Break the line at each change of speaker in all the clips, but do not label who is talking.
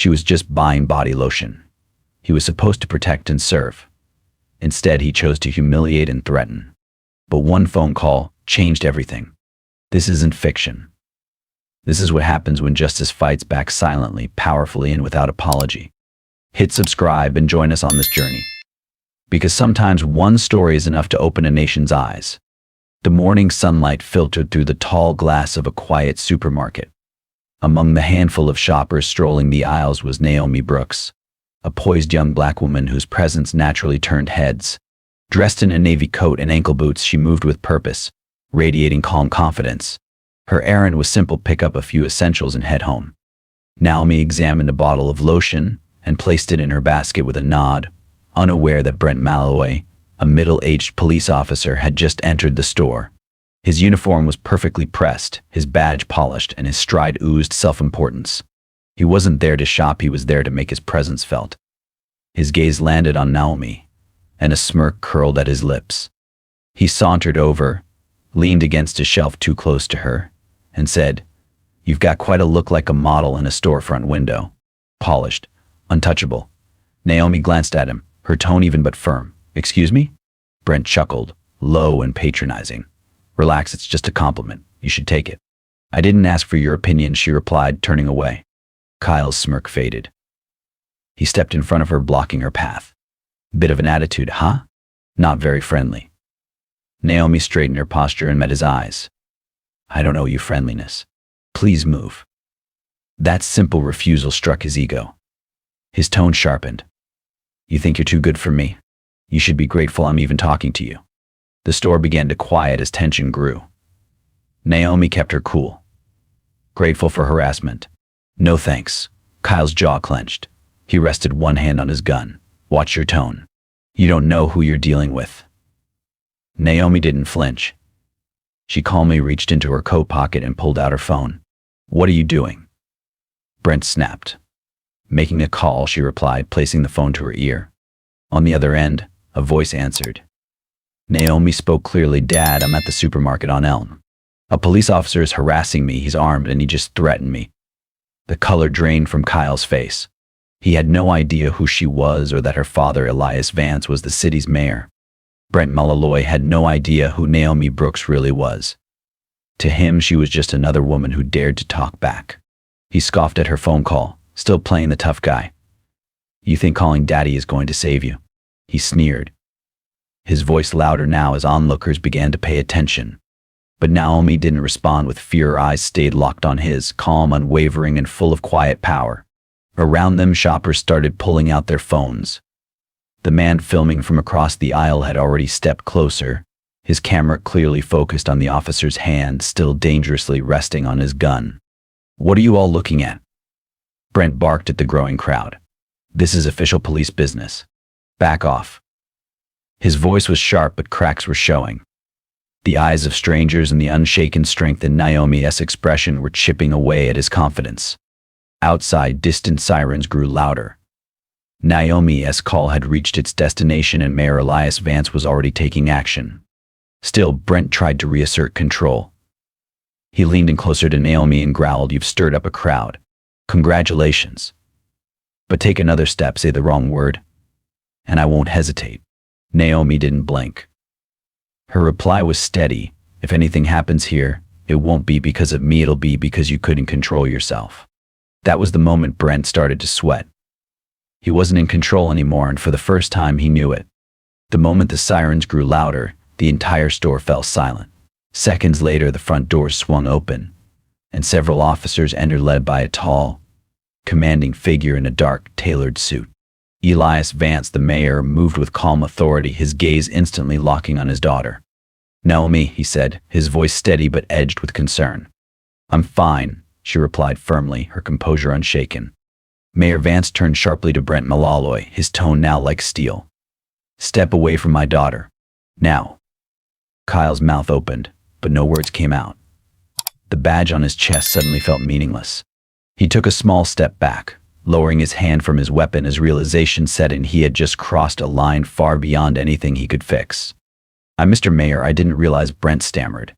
She was just buying body lotion. He was supposed to protect and serve. Instead, he chose to humiliate and threaten. But one phone call changed everything. This isn't fiction. This is what happens when justice fights back silently, powerfully, and without apology. Hit subscribe and join us on this journey. Because sometimes one story is enough to open a nation's eyes. The morning sunlight filtered through the tall glass of a quiet supermarket. Among the handful of shoppers strolling the aisles was Naomi Brooks, a poised young black woman whose presence naturally turned heads. Dressed in a navy coat and ankle boots, she moved with purpose, radiating calm confidence. Her errand was simple: pick up a few essentials and head home. Naomi examined a bottle of lotion and placed it in her basket with a nod, unaware that Brent Malaloy, a middle-aged police officer, had just entered the store. His uniform was perfectly pressed, his badge polished, and his stride oozed self-importance. He wasn't there to shop, he was there to make his presence felt. His gaze landed on Naomi, and a smirk curled at his lips. He sauntered over, leaned against a shelf too close to her, and said, "You've got quite a look, like a model in a storefront window. Polished, untouchable." Naomi glanced at him, her tone even but firm. "Excuse me?" Brent chuckled, low and patronizing. "Relax, it's just a compliment. You should take it." "I didn't ask for your opinion," she replied, turning away. Kyle's smirk faded. He stepped in front of her, blocking her path. "Bit of an attitude, huh? Not very friendly." Naomi straightened her posture and met his eyes. "I don't owe you friendliness. Please move." That simple refusal struck his ego. His tone sharpened. "You think you're too good for me? You should be grateful I'm even talking to you." The store began to quiet as tension grew. Naomi kept her cool. "Grateful for harassment? No thanks." Kyle's jaw clenched. He rested one hand on his gun. "Watch your tone. You don't know who you're dealing with." Naomi didn't flinch. She calmly reached into her coat pocket and pulled out her phone. "What are you doing?" Brent snapped. "Making a call," she replied, placing the phone to her ear. On the other end, a voice answered. Naomi spoke clearly. "Dad, I'm at the supermarket on Elm. A police officer is harassing me. He's armed and he just threatened me." The color drained from Kyle's face. He had no idea who she was or that her father, Elias Vance, was the city's mayor. Brent Malaloy had no idea who Naomi Brooks really was. To him, she was just another woman who dared to talk back. He scoffed at her phone call, still playing the tough guy. "You think calling Daddy is going to save you?" he sneered. His voice louder now as onlookers began to pay attention. But Naomi didn't respond with fear. Her eyes stayed locked on his, calm, unwavering, and full of quiet power. Around them, shoppers started pulling out their phones. The man filming from across the aisle had already stepped closer, his camera clearly focused on the officer's hand, still dangerously resting on his gun. "What are you all looking at?" Brent barked at the growing crowd. "This is official police business. Back off." His voice was sharp, but cracks were showing. The eyes of strangers and the unshaken strength in Naomi's expression were chipping away at his confidence. Outside, distant sirens grew louder. Naomi's call had reached its destination and Mayor Elias Vance was already taking action. Still, Brent tried to reassert control. He leaned in closer to Naomi and growled, "You've stirred up a crowd. Congratulations. But take another step, say the wrong word, and I won't hesitate." Naomi didn't blink. Her reply was steady. "If anything happens here, it won't be because of me, it'll be because you couldn't control yourself." That was the moment Brent started to sweat. He wasn't in control anymore, and for the first time he knew it. The moment the sirens grew louder, the entire store fell silent. Seconds later, the front doors swung open, and several officers entered, led by a tall, commanding figure in a dark, tailored suit. Elias Vance, the mayor, moved with calm authority, his gaze instantly locking on his daughter. "Naomi," he said, his voice steady but edged with concern. "I'm fine," she replied firmly, her composure unshaken. Mayor Vance turned sharply to Brent Malaloy, his tone now like steel. "Step away from my daughter. Now." Kyle's mouth opened, but no words came out. The badge on his chest suddenly felt meaningless. He took a small step back, lowering his hand from his weapon as realization set in. He had just crossed a line far beyond anything he could fix. Mr. Mayor, I didn't realize," Brent stammered.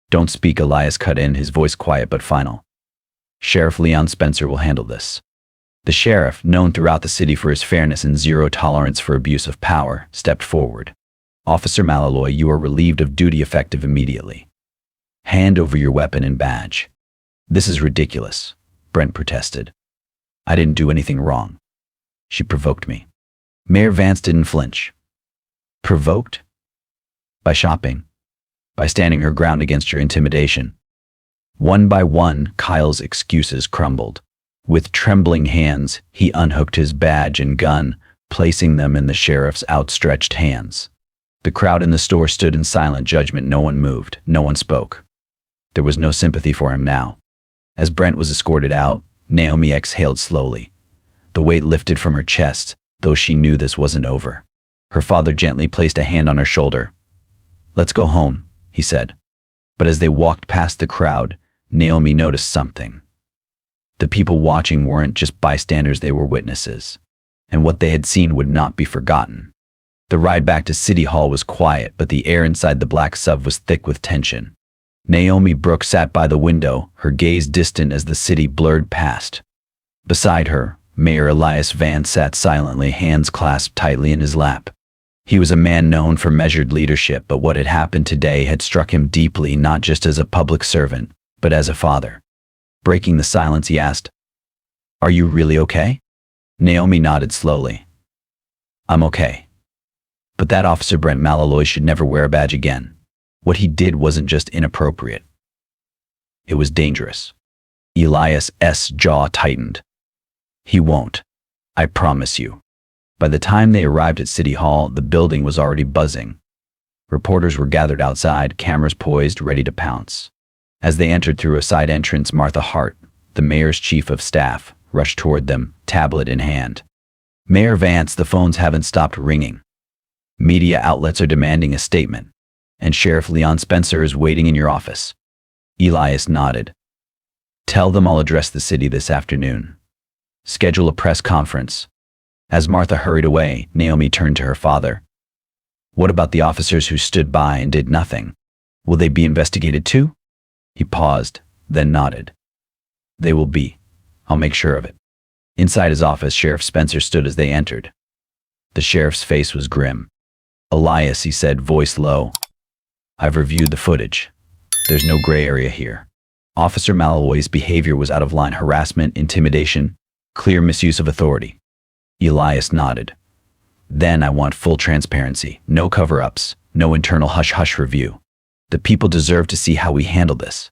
"Don't speak," Elias cut in, his voice quiet but final. "Sheriff Leon Spencer will handle this." The sheriff, known throughout the city for his fairness and zero tolerance for abuse of power, stepped forward. Officer Malaloy, you are relieved of duty effective immediately. Hand over your weapon and badge. This is ridiculous, Brent protested. I didn't do anything wrong. She provoked me. Mayor Vance didn't flinch. Provoked? By shopping. By standing her ground against your intimidation. One by one, Kyle's excuses crumbled. With trembling hands, he unhooked his badge and gun, placing them in the sheriff's outstretched hands. The crowd in the store stood in silent judgment. No one moved, no one spoke. There was no sympathy for him now. As Brent was escorted out, Naomi exhaled slowly. The weight lifted from her chest, though she knew this wasn't over. Her father gently placed a hand on her shoulder. Let's go home, he said. But as they walked past the crowd, Naomi noticed something. The people watching weren't just bystanders, they were witnesses. And what they had seen would not be forgotten. The ride back to City Hall was quiet, but the air inside the black sub was thick with tension. Naomi Brooks sat by the window, her gaze distant as the city blurred past. Beside her, Mayor Elias Vance sat silently, hands clasped tightly in his lap. He was a man known for measured leadership, but what had happened today had struck him deeply, not just as a public servant, but as a father. Breaking the silence, he asked, "Are you really okay?" Naomi nodded slowly. "I'm okay. But that officer Brent Malaloy should never wear a badge again. What he did wasn't just inappropriate. It was dangerous." Elias's jaw tightened. "He won't. I promise you." By the time they arrived at City Hall, the building was already buzzing. Reporters were gathered outside, cameras poised, ready to pounce. As they entered through a side entrance, Martha Hart, the mayor's chief of staff, rushed toward them, tablet in hand. "Mayor Vance, the phones haven't stopped ringing. Media outlets are demanding a statement, and Sheriff Leon Spencer is waiting in your office." Elias nodded. "Tell them I'll address the city this afternoon. Schedule a press conference." As Martha hurried away, Naomi turned to her father. "What about the officers who stood by and did nothing? Will they be investigated too?" He paused, then nodded. "They will be. I'll make sure of it." Inside his office, Sheriff Spencer stood as they entered. The sheriff's face was grim. "Elias," he said, voice low, "I've reviewed the footage. There's no gray area here. Officer Malaloy's behavior was out of line: harassment, intimidation, clear misuse of authority." Elias nodded. "Then I want full transparency, no cover-ups, no internal hush-hush review. The people deserve to see how we handle this."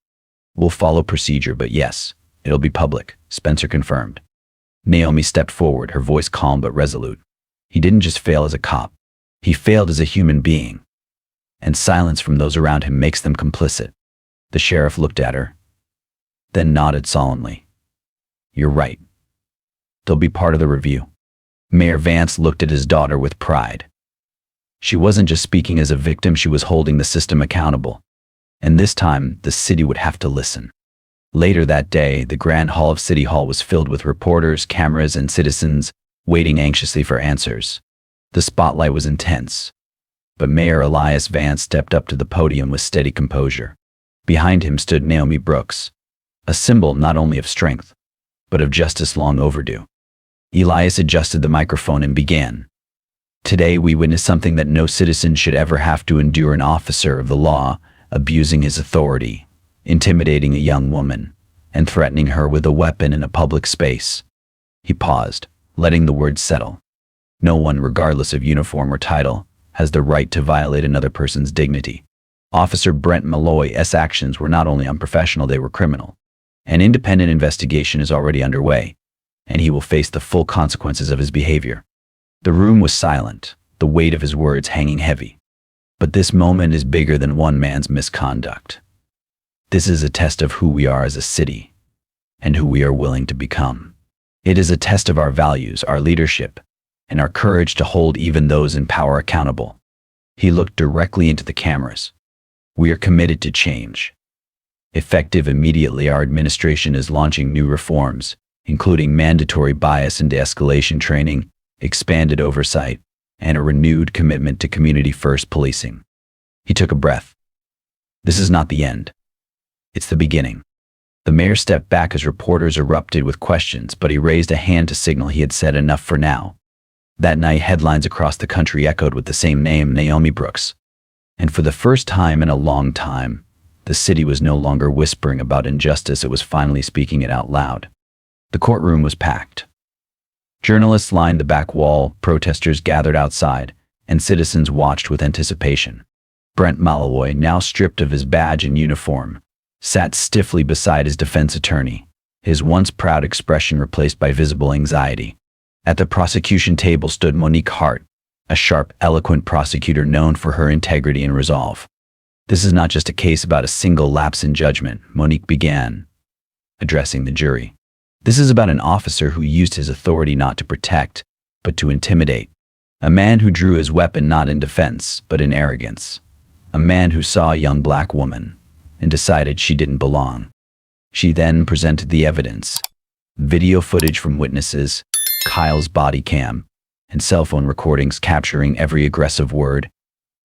"We'll follow procedure, but yes, it'll be public," Spencer confirmed. Naomi stepped forward, her voice calm but resolute. "He didn't just fail as a cop. He failed as a human being. And silence from those around him makes them complicit." The sheriff looked at her, then nodded solemnly. "You're right. They'll be part of the review." Mayor Vance looked at his daughter with pride. She wasn't just speaking as a victim, she was holding the system accountable. And this time, the city would have to listen. Later that day, the Grand Hall of City Hall was filled with reporters, cameras, and citizens, waiting anxiously for answers. The spotlight was intense. But Mayor Elias Vance stepped up to the podium with steady composure. Behind him stood Naomi Brooks, a symbol not only of strength, but of justice long overdue. Elias adjusted the microphone and began. "Today we witnessed something that no citizen should ever have to endure: an officer of the law abusing his authority, intimidating a young woman, and threatening her with a weapon in a public space." He paused, letting the words settle. "No one, regardless of uniform or title, has the right to violate another person's dignity." Officer Brent Malaloy's actions were not only unprofessional, they were criminal. An independent investigation is already underway, and he will face the full consequences of his behavior. The room was silent, the weight of his words hanging heavy. But this moment is bigger than one man's misconduct. This is a test of who we are as a city, and who we are willing to become. It is a test of our values, our leadership, and our courage to hold even those in power accountable. He looked directly into the cameras. "We are committed to change. Effective immediately, our administration is launching new reforms, including mandatory bias and de-escalation training, expanded oversight, and a renewed commitment to community-first policing." He took a breath. "This is not the end. It's the beginning." The mayor stepped back as reporters erupted with questions, but he raised a hand to signal he had said enough for now. That night, headlines across the country echoed with the same name, Naomi Brooks. And for the first time in a long time, the city was no longer whispering about injustice, it was finally speaking it out loud. The courtroom was packed. Journalists lined the back wall, protesters gathered outside, and citizens watched with anticipation. Brent Malaloy, now stripped of his badge and uniform, sat stiffly beside his defense attorney, his once proud expression replaced by visible anxiety. At the prosecution table stood Monique Hart, a sharp, eloquent prosecutor known for her integrity and resolve. "This is not just a case about a single lapse in judgment," Monique began, addressing the jury. "This is about an officer who used his authority not to protect, but to intimidate. A man who drew his weapon not in defense, but in arrogance. A man who saw a young black woman and decided she didn't belong. She then presented the evidence, video footage from witnesses, Kyle's body cam, and cell phone recordings capturing every aggressive word,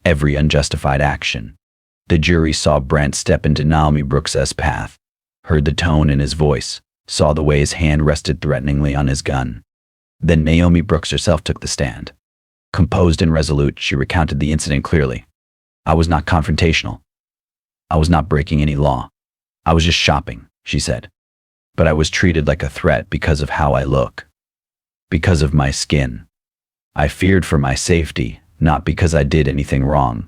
every unjustified action. The jury saw Brent step into Naomi Brooks' path, heard the tone in his voice, saw the way his hand rested threateningly on his gun. Then Naomi Brooks herself took the stand. Composed and resolute, she recounted the incident clearly. "I was not confrontational. I was not breaking any law. I was just shopping," she said. "But I was treated like a threat because of how I look. Because of my skin. I feared for my safety, not because I did anything wrong,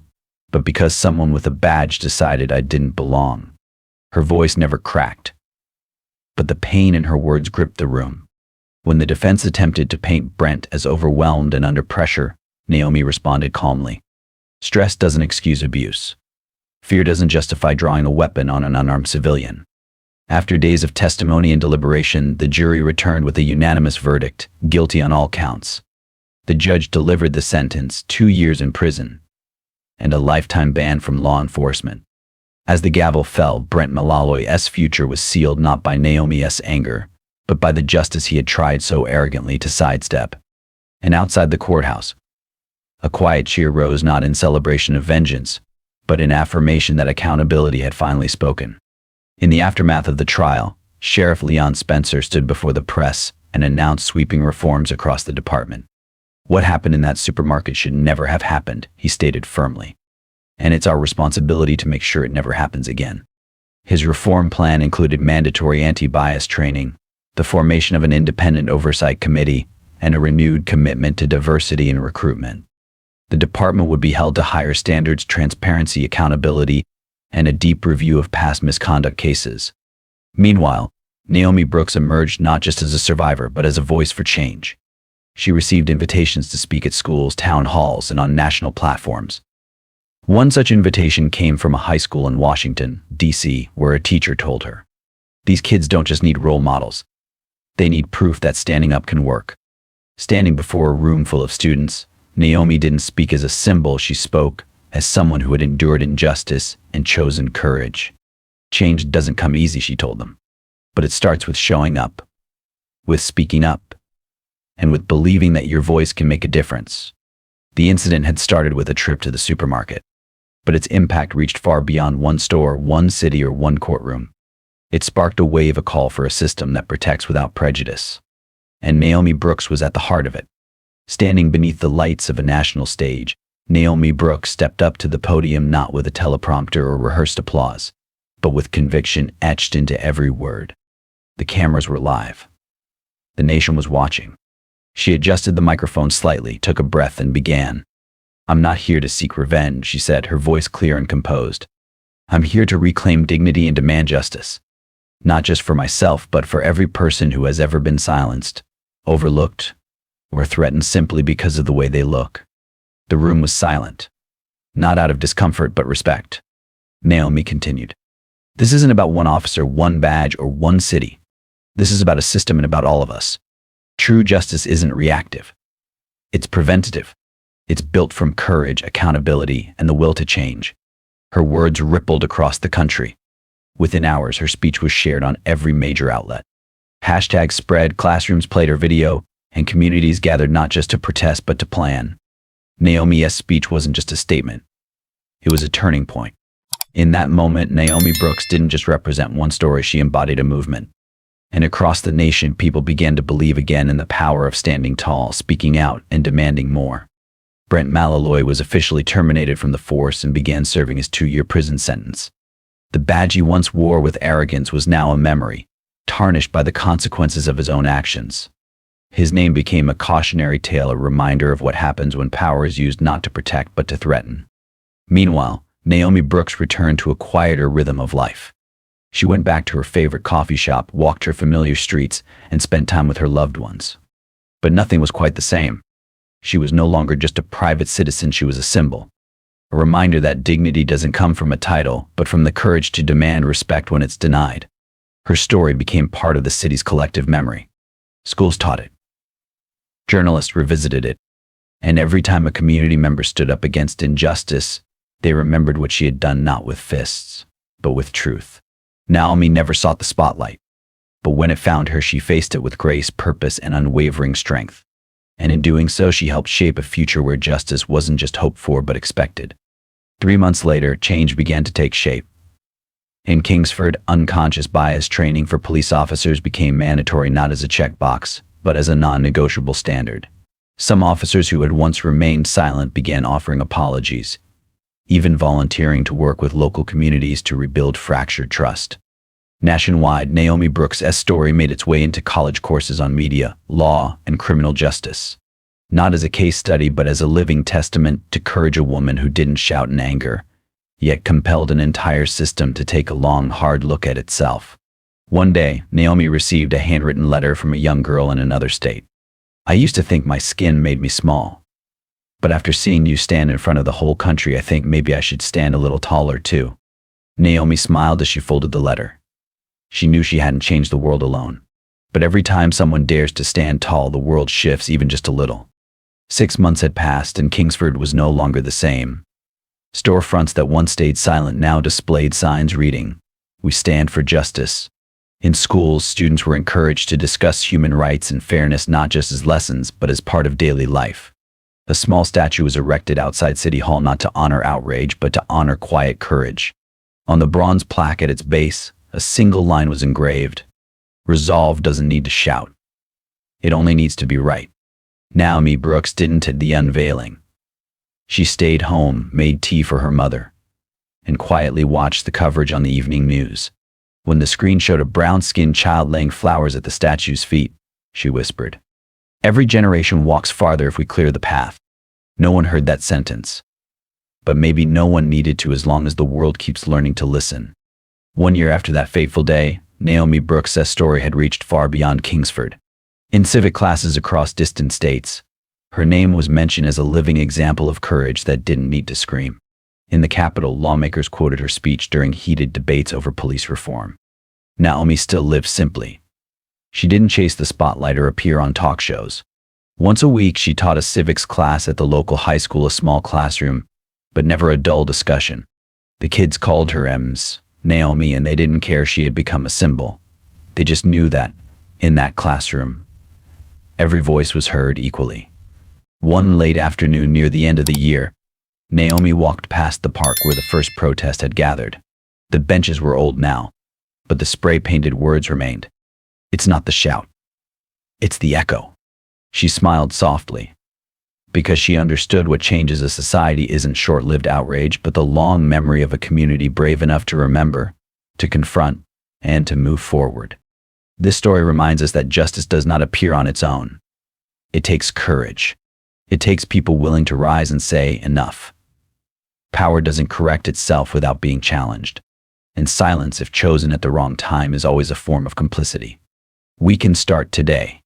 but because someone with a badge decided I didn't belong." Her voice never cracked, but the pain in her words gripped the room. When the defense attempted to paint Brent as overwhelmed and under pressure, Naomi responded calmly. "Stress doesn't excuse abuse. Fear doesn't justify drawing a weapon on an unarmed civilian." After days of testimony and deliberation, the jury returned with a unanimous verdict, guilty on all counts. The judge delivered the sentence, 2 years in prison and a lifetime ban from law enforcement. As the gavel fell, Brent Malaloy's future was sealed not by Naomi's anger, but by the justice he had tried so arrogantly to sidestep. And outside the courthouse, a quiet cheer rose, not in celebration of vengeance, but in affirmation that accountability had finally spoken. In the aftermath of the trial, Sheriff Leon Spencer stood before the press and announced sweeping reforms across the department. "What happened in that supermarket should never have happened," he stated firmly. "And it's our responsibility to make sure it never happens again." His reform plan included mandatory anti-bias training, the formation of an independent oversight committee, and a renewed commitment to diversity in recruitment. The department would be held to higher standards, transparency, accountability, and a deep review of past misconduct cases. Meanwhile, Naomi Brooks emerged not just as a survivor, but as a voice for change. She received invitations to speak at schools, town halls, and on national platforms. One such invitation came from a high school in Washington, D.C., where a teacher told her, "These kids don't just need role models. They need proof that standing up can work." Standing before a room full of students, Naomi didn't speak as a symbol, she spoke as someone who had endured injustice and chosen courage. "Change doesn't come easy," she told them, "but it starts with showing up, with speaking up, and with believing that your voice can make a difference." The incident had started with a trip to the supermarket, but its impact reached far beyond one store, one city, or one courtroom. It sparked a wave, a call for a system that protects without prejudice. And Naomi Brooks was at the heart of it. Standing beneath the lights of a national stage, Naomi Brooks stepped up to the podium not with a teleprompter or rehearsed applause, but with conviction etched into every word. The cameras were live. The nation was watching. She adjusted the microphone slightly, took a breath, and began. "I'm not here to seek revenge," she said, her voice clear and composed. "I'm here to reclaim dignity and demand justice. Not just for myself, but for every person who has ever been silenced, overlooked, or threatened simply because of the way they look." The room was silent, not out of discomfort, but respect. Naomi continued. "This isn't about one officer, one badge, or one city. This is about a system and about all of us. True justice isn't reactive. It's preventative. It's built from courage, accountability, and the will to change." Her words rippled across the country. Within hours, her speech was shared on every major outlet. Hashtags spread, classrooms played her video, and communities gathered not just to protest but to plan. Naomi's speech wasn't just a statement. It was a turning point. In that moment, Naomi Brooks didn't just represent one story, she embodied a movement. And across the nation, people began to believe again in the power of standing tall, speaking out, and demanding more. Brent Malaloy was officially terminated from the force and began serving his 2-year prison sentence. The badge he once wore with arrogance was now a memory, tarnished by the consequences of his own actions. His name became a cautionary tale, a reminder of what happens when power is used not to protect but to threaten. Meanwhile, Naomi Brooks returned to a quieter rhythm of life. She went back to her favorite coffee shop, walked her familiar streets, and spent time with her loved ones. But nothing was quite the same. She was no longer just a private citizen, she was a symbol. A reminder that dignity doesn't come from a title, but from the courage to demand respect when it's denied. Her story became part of the city's collective memory. Schools taught it. Journalists revisited it. And every time a community member stood up against injustice, they remembered what she had done not with fists, but with truth. Naomi never sought the spotlight. But when it found her, she faced it with grace, purpose, and unwavering strength. And in doing so, she helped shape a future where justice wasn't just hoped for but expected. 3 months later, change began to take shape. In Kingsford, unconscious bias training for police officers became mandatory, not as a checkbox, but as a non-negotiable standard. Some officers who had once remained silent began offering apologies, even volunteering to work with local communities to rebuild fractured trust. Nationwide, Naomi Brooks' story made its way into college courses on media, law, and criminal justice. Not as a case study, but as a living testament to courage, a woman who didn't shout in anger, yet compelled an entire system to take a long, hard look at itself. One day, Naomi received a handwritten letter from a young girl in another state. "I used to think my skin made me small. But after seeing you stand in front of the whole country, I think maybe I should stand a little taller too." Naomi smiled as she folded the letter. She knew she hadn't changed the world alone. But every time someone dares to stand tall, the world shifts even just a little. 6 months had passed and Kingsford was no longer the same. Storefronts that once stayed silent now displayed signs reading, "We stand for justice." In schools, students were encouraged to discuss human rights and fairness not just as lessons, but as part of daily life. A small statue was erected outside City Hall, not to honor outrage, but to honor quiet courage. On the bronze plaque at its base, a single line was engraved: "Resolve doesn't need to shout. It only needs to be right." Naomi Brooks didn't at the unveiling. She stayed home, made tea for her mother, and quietly watched the coverage on the evening news. When the screen showed a brown-skinned child laying flowers at the statue's feet, she whispered, "Every generation walks farther if we clear the path." No one heard that sentence. But maybe no one needed to, as long as the world keeps learning to listen. 1 year after that fateful day, Naomi Brooks' story had reached far beyond Kingsford. In civic classes across distant states, her name was mentioned as a living example of courage that didn't need to scream. In the Capitol, lawmakers quoted her speech during heated debates over police reform. Naomi still lived simply. She didn't chase the spotlight or appear on talk shows. Once a week, she taught a civics class at the local high school, a small classroom, but never a dull discussion. The kids called her Naomi, and they didn't care she had become a symbol. They just knew that, in that classroom, every voice was heard equally. One late afternoon near the end of the year, Naomi walked past the park where the first protest had gathered. The benches were old now, but the spray-painted words remained. "It's not the shout. It's the echo." She smiled softly, because she understood what changes a society isn't short-lived outrage, but the long memory of a community brave enough to remember, to confront, and to move forward. This story reminds us that justice does not appear on its own. It takes courage. It takes people willing to rise and say, "Enough." Power doesn't correct itself without being challenged. And silence, if chosen at the wrong time, is always a form of complicity. We can start today.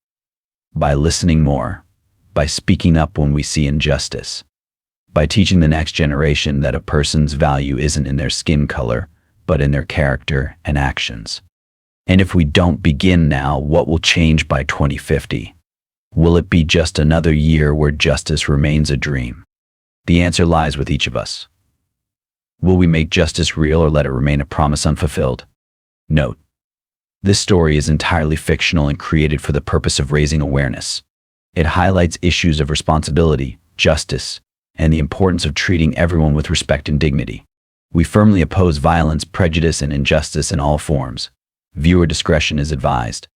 By listening more. By speaking up when we see injustice. By teaching the next generation that a person's value isn't in their skin color, but in their character and actions. And if we don't begin now, what will change by 2050? Will it be just another year where justice remains a dream? The answer lies with each of us. Will we make justice real or let it remain a promise unfulfilled? Note: this story is entirely fictional and created for the purpose of raising awareness. It highlights issues of responsibility, justice, and the importance of treating everyone with respect and dignity. We firmly oppose violence, prejudice, and injustice in all forms. Viewer discretion is advised.